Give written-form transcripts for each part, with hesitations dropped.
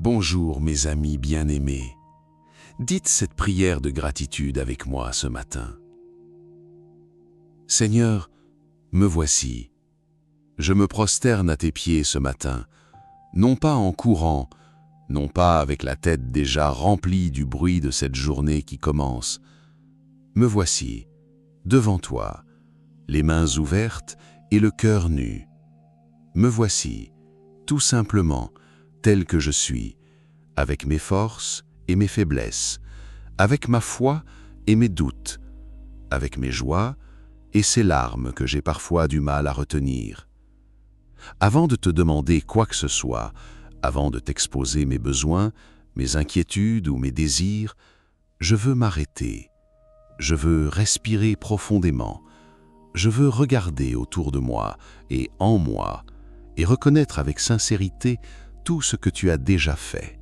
Bonjour mes amis bien-aimés. Dites cette prière de gratitude avec moi ce matin. Seigneur, me voici. Je me prosterne à tes pieds ce matin, non pas en courant, non pas avec la tête déjà remplie du bruit de cette journée qui commence. Me voici, devant toi, les mains ouvertes et le cœur nu. Me voici, tout simplement, tel que je suis, avec mes forces et mes faiblesses, avec ma foi et mes doutes, avec mes joies et ces larmes que j'ai parfois du mal à retenir. Avant de te demander quoi que ce soit, avant de t'exposer mes besoins, mes inquiétudes ou mes désirs, je veux m'arrêter, je veux respirer profondément, je veux regarder autour de moi et en moi et reconnaître avec sincérité tout ce que tu as déjà fait.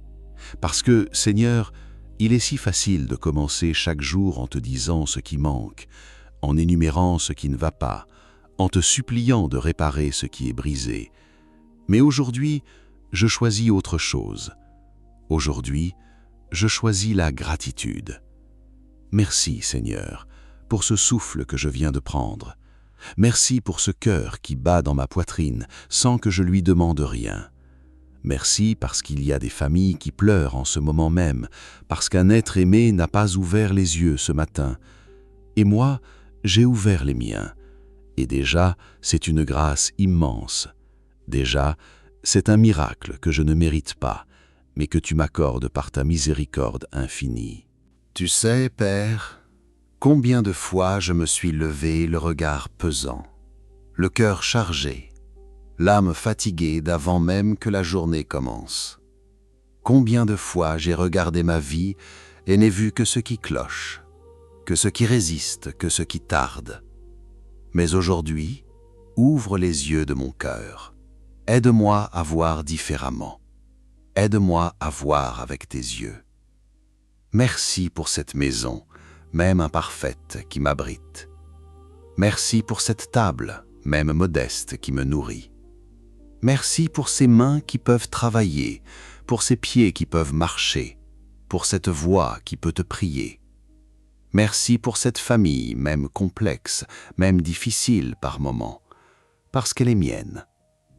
Parce que, Seigneur, il est si facile de commencer chaque jour en te disant ce qui manque, en énumérant ce qui ne va pas, en te suppliant de réparer ce qui est brisé. Mais aujourd'hui, je choisis autre chose. Aujourd'hui, je choisis la gratitude. Merci, Seigneur, pour ce souffle que je viens de prendre. Merci pour ce cœur qui bat dans ma poitrine sans que je lui demande rien. Merci parce qu'il y a des familles qui pleurent en ce moment même, parce qu'un être aimé n'a pas ouvert les yeux ce matin. Et moi, j'ai ouvert les miens. Et déjà, c'est une grâce immense. Déjà, c'est un miracle que je ne mérite pas, mais que tu m'accordes par ta miséricorde infinie. Tu sais, Père, combien de fois je me suis levé le regard pesant, le cœur chargé, l'âme fatiguée d'avant même que la journée commence. Combien de fois j'ai regardé ma vie et n'ai vu que ce qui cloche, que ce qui résiste, que ce qui tarde. Mais aujourd'hui, ouvre les yeux de mon cœur. Aide-moi à voir différemment. Aide-moi à voir avec tes yeux. Merci pour cette maison, même imparfaite, qui m'abrite. Merci pour cette table, même modeste, qui me nourrit. Merci pour ces mains qui peuvent travailler, pour ces pieds qui peuvent marcher, pour cette voix qui peut te prier. Merci pour cette famille, même complexe, même difficile par moments, parce qu'elle est mienne,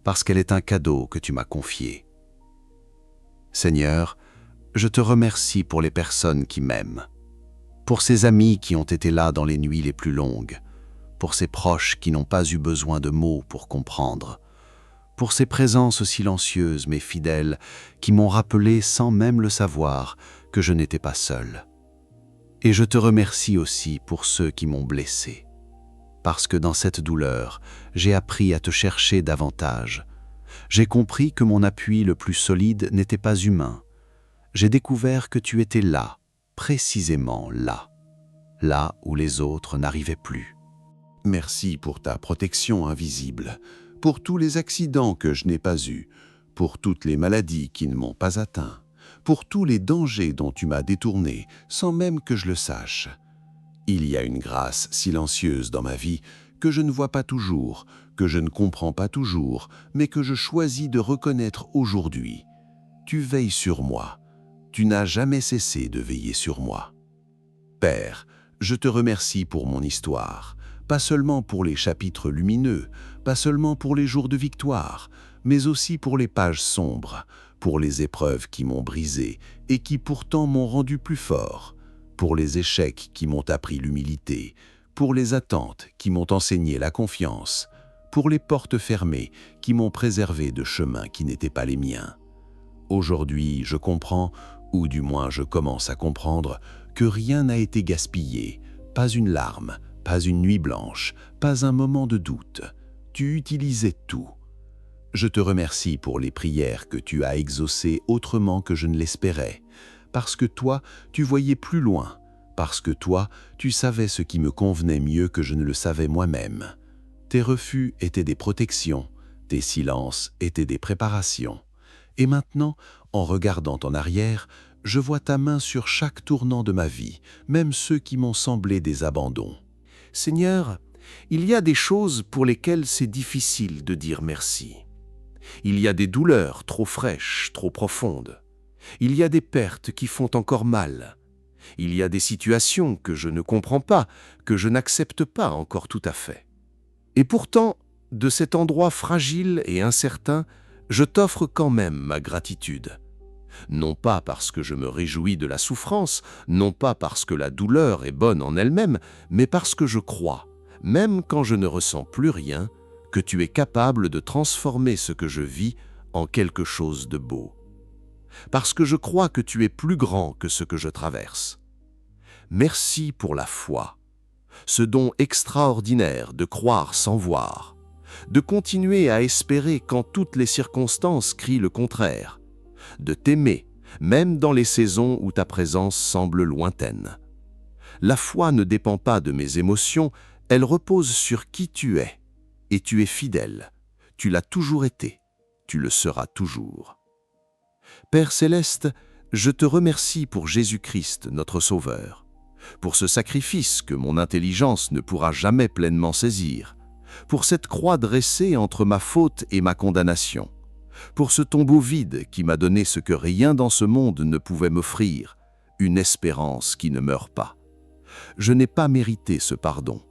parce qu'elle est un cadeau que tu m'as confié. Seigneur, je te remercie pour les personnes qui m'aiment, pour ces amis qui ont été là dans les nuits les plus longues, pour ces proches qui n'ont pas eu besoin de mots pour comprendre, pour ces présences silencieuses mais fidèles qui m'ont rappelé sans même le savoir que je n'étais pas seul. Et je te remercie aussi pour ceux qui m'ont blessé, parce que dans cette douleur, j'ai appris à te chercher davantage. J'ai compris que mon appui le plus solide n'était pas humain. J'ai découvert que tu étais là, précisément là, là où les autres n'arrivaient plus. Merci pour ta protection invisible, pour tous les accidents que je n'ai pas eus, pour toutes les maladies qui ne m'ont pas atteint, pour tous les dangers dont tu m'as détourné sans même que je le sache. Il y a une grâce silencieuse dans ma vie que je ne vois pas toujours, que je ne comprends pas toujours, mais que je choisis de reconnaître aujourd'hui. Tu veilles sur moi. Tu n'as jamais cessé de veiller sur moi. Père, je te remercie pour mon histoire, pas seulement pour les chapitres lumineux, pas seulement pour les jours de victoire, mais aussi pour les pages sombres, pour les épreuves qui m'ont brisé et qui pourtant m'ont rendu plus fort, pour les échecs qui m'ont appris l'humilité, pour les attentes qui m'ont enseigné la confiance, pour les portes fermées qui m'ont préservé de chemins qui n'étaient pas les miens. Aujourd'hui, je comprends, ou du moins je commence à comprendre, que rien n'a été gaspillé, pas une larme, pas une nuit blanche, pas un moment de doute. Tu utilisais tout. Je te remercie pour les prières que tu as exaucées autrement que je ne l'espérais, parce que toi, tu voyais plus loin, parce que toi, tu savais ce qui me convenait mieux que je ne le savais moi-même. Tes refus étaient des protections, tes silences étaient des préparations. Et maintenant, en regardant en arrière, je vois ta main sur chaque tournant de ma vie, même ceux qui m'ont semblé des abandons. Seigneur, il y a des choses pour lesquelles c'est difficile de dire merci. Il y a des douleurs trop fraîches, trop profondes. Il y a des pertes qui font encore mal. Il y a des situations que je ne comprends pas, que je n'accepte pas encore tout à fait. Et pourtant, de cet endroit fragile et incertain, je t'offre quand même ma gratitude. Non pas parce que je me réjouis de la souffrance, non pas parce que la douleur est bonne en elle-même, mais parce que je crois, même quand je ne ressens plus rien, que tu es capable de transformer ce que je vis en quelque chose de beau. Parce que je crois que tu es plus grand que ce que je traverse. Merci pour la foi, ce don extraordinaire de croire sans voir, de continuer à espérer quand toutes les circonstances crient le contraire, de t'aimer, même dans les saisons où ta présence semble lointaine. La foi ne dépend pas de mes émotions, elle repose sur qui tu es. Et tu es fidèle, tu l'as toujours été, tu le seras toujours. Père céleste, je te remercie pour Jésus-Christ, notre Sauveur, pour ce sacrifice que mon intelligence ne pourra jamais pleinement saisir, pour cette croix dressée entre ma faute et ma condamnation, pour ce tombeau vide qui m'a donné ce que rien dans ce monde ne pouvait m'offrir, une espérance qui ne meurt pas. Je n'ai pas mérité ce pardon,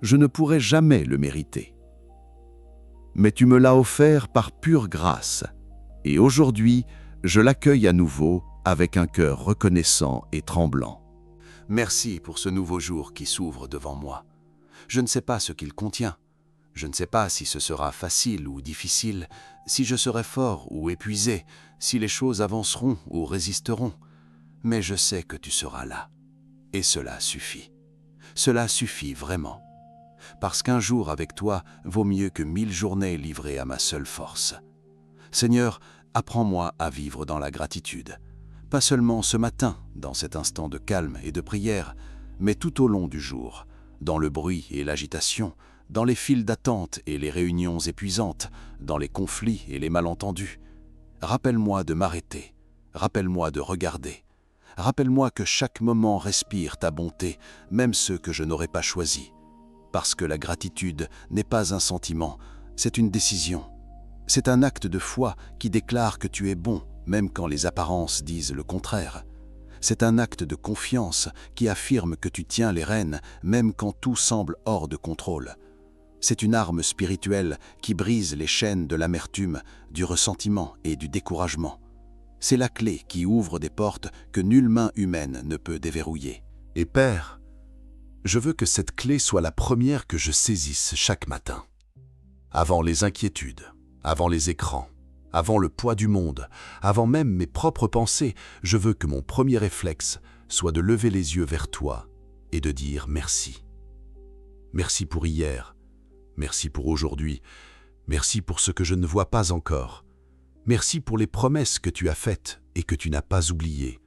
je ne pourrai jamais le mériter. Mais tu me l'as offert par pure grâce, et aujourd'hui, je l'accueille à nouveau avec un cœur reconnaissant et tremblant. Merci pour ce nouveau jour qui s'ouvre devant moi. Je ne sais pas ce qu'il contient. Je ne sais pas si ce sera facile ou difficile, si je serai fort ou épuisé, si les choses avanceront ou résisteront. Mais je sais que tu seras là. Et cela suffit. Cela suffit vraiment. Parce qu'un jour avec toi vaut mieux que 1000 journées livrées à ma seule force. Seigneur, apprends-moi à vivre dans la gratitude. Pas seulement ce matin, dans cet instant de calme et de prière, mais tout au long du jour, dans le bruit et l'agitation, dans les files d'attente et les réunions épuisantes, dans les conflits et les malentendus. Rappelle-moi de m'arrêter, rappelle-moi de regarder, rappelle-moi que chaque moment respire ta bonté, même ceux que je n'aurais pas choisis. Parce que la gratitude n'est pas un sentiment, c'est une décision. C'est un acte de foi qui déclare que tu es bon, même quand les apparences disent le contraire. C'est un acte de confiance qui affirme que tu tiens les rênes, même quand tout semble hors de contrôle. C'est une arme spirituelle qui brise les chaînes de l'amertume, du ressentiment et du découragement. C'est la clé qui ouvre des portes que nulle main humaine ne peut déverrouiller. Et Père, je veux que cette clé soit la première que je saisisse chaque matin. Avant les inquiétudes, avant les écrans, avant le poids du monde, avant même mes propres pensées, je veux que mon premier réflexe soit de lever les yeux vers toi et de dire merci. Merci pour hier, merci pour aujourd'hui, merci pour ce que je ne vois pas encore. Merci pour les promesses que tu as faites et que tu n'as pas oubliées,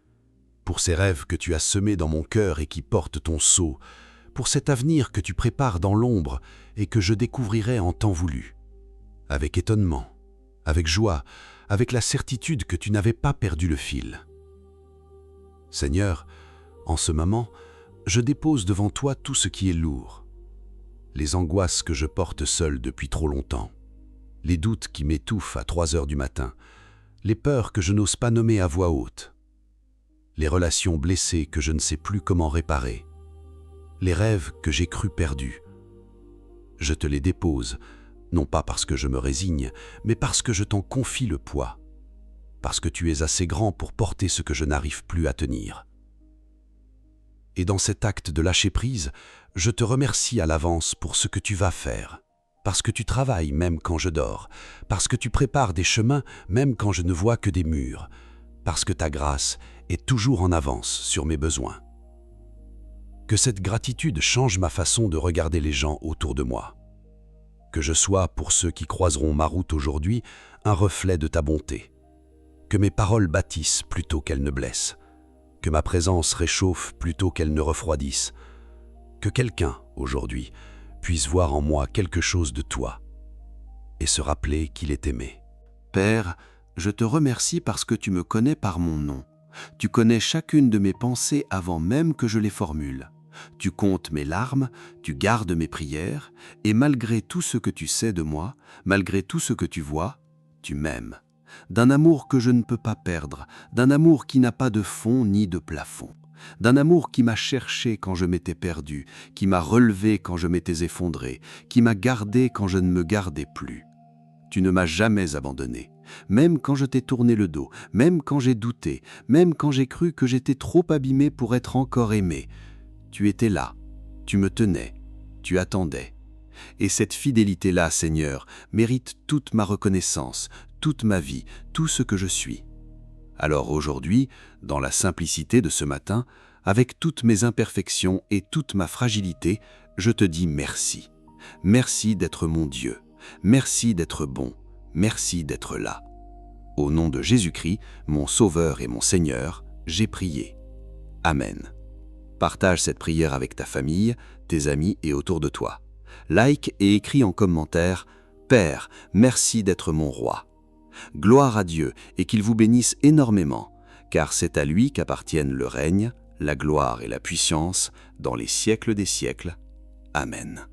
pour ces rêves que tu as semés dans mon cœur et qui portent ton sceau, pour cet avenir que tu prépares dans l'ombre et que je découvrirai en temps voulu, avec étonnement, avec joie, avec la certitude que tu n'avais pas perdu le fil. Seigneur, en ce moment, je dépose devant toi tout ce qui est lourd, les angoisses que je porte seul depuis trop longtemps, les doutes qui m'étouffent à 3 heures du matin, les peurs que je n'ose pas nommer à voix haute, les relations blessées que je ne sais plus comment réparer, les rêves que j'ai cru perdus. Je te les dépose, non pas parce que je me résigne, mais parce que je t'en confie le poids, parce que tu es assez grand pour porter ce que je n'arrive plus à tenir. Et dans cet acte de lâcher prise, je te remercie à l'avance pour ce que tu vas faire, parce que tu travailles même quand je dors, parce que tu prépares des chemins même quand je ne vois que des murs, parce que ta grâce est toujours en avance sur mes besoins. Que cette gratitude change ma façon de regarder les gens autour de moi. Que je sois, pour ceux qui croiseront ma route aujourd'hui, un reflet de ta bonté. Que mes paroles bâtissent plutôt qu'elles ne blessent. Que ma présence réchauffe plutôt qu'elle ne refroidisse. Que quelqu'un, aujourd'hui, puisse voir en moi quelque chose de toi et se rappeler qu'il est aimé. Père, je te remercie parce que tu me connais par mon nom. Tu connais chacune de mes pensées avant même que je les formule. Tu comptes mes larmes, tu gardes mes prières, et malgré tout ce que tu sais de moi, malgré tout ce que tu vois, tu m'aimes. d'un amour que je ne peux pas perdre, d'un amour qui n'a pas de fond ni de plafond, d'un amour qui m'a cherché quand je m'étais perdu, qui m'a relevé quand je m'étais effondré, qui m'a gardé quand je ne me gardais plus. Tu ne m'as jamais abandonné, même quand je t'ai tourné le dos, même quand j'ai douté, même quand j'ai cru que j'étais trop abîmé pour être encore aimé. Tu étais là, tu me tenais, tu attendais. Et cette fidélité-là, Seigneur, mérite toute ma reconnaissance, toute ma vie, tout ce que je suis. Alors aujourd'hui, dans la simplicité de ce matin, avec toutes mes imperfections et toute ma fragilité, je te dis merci. Merci d'être mon Dieu. Merci d'être bon. Merci d'être là. Au nom de Jésus-Christ, mon Sauveur et mon Seigneur, j'ai prié. Amen. Partage cette prière avec ta famille, tes amis et autour de toi. Like et écris en commentaire « Père, merci d'être mon roi ». Gloire à Dieu et qu'il vous bénisse énormément, car c'est à lui qu'appartiennent le règne, la gloire et la puissance dans les siècles des siècles. Amen.